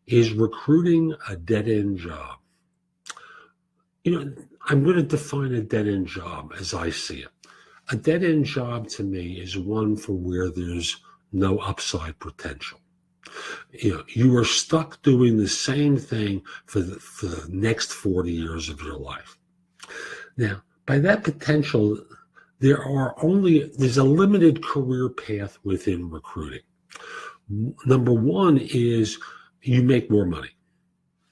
Is recruiting a dead-end job? I'm going to define a dead-end job as I see it. A dead-end job to me is one for where there's no upside potential. You are stuck doing the same thing for the next 40 years of your life. Now, by that potential, there's a limited career path within recruiting. Number one is you make more money.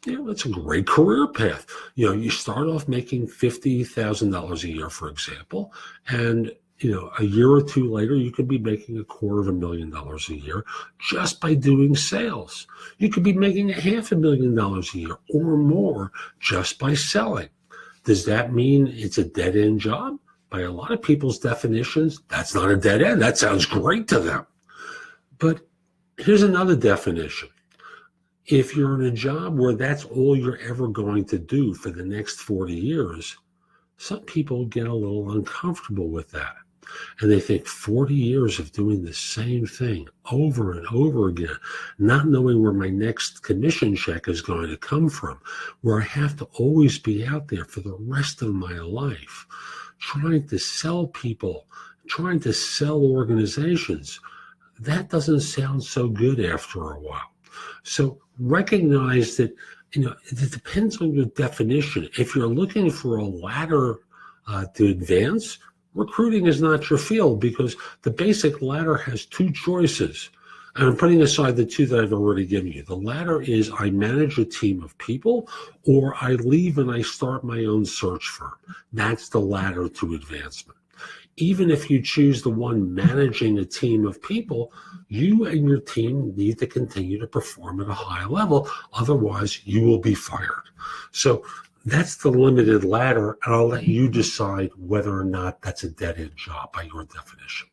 That's a great career path. You start off making $50,000 a year, for example, and a year or two later, you could be making $250,000 a year just by doing sales. You could be making $500,000 a year or more just by selling. Does that mean it's a dead-end job? By a lot of people's definitions, that's not a dead end. That sounds great to them. But here's another definition. If you're in a job where that's all you're ever going to do for the next 40 years, some people get a little uncomfortable with that. And they think 40 years of doing the same thing over and over again, not knowing where my next commission check is going to come from, where I have to always be out there for the rest of my life, trying to sell people, trying to sell organizations. That doesn't sound so good after a while. So recognize that, it depends on your definition. If you're looking for a ladder to advance, recruiting is not your field, because the basic ladder has two choices. And I'm putting aside the two that I've already given you. The ladder is I manage a team of people, or I leave and I start my own search firm. That's the ladder to advancement. Even if you choose the one managing a team of people, you and your team need to continue to perform at a high level. Otherwise, you will be fired. So that's the limited ladder, and I'll let you decide whether or not that's a dead-end job by your definition.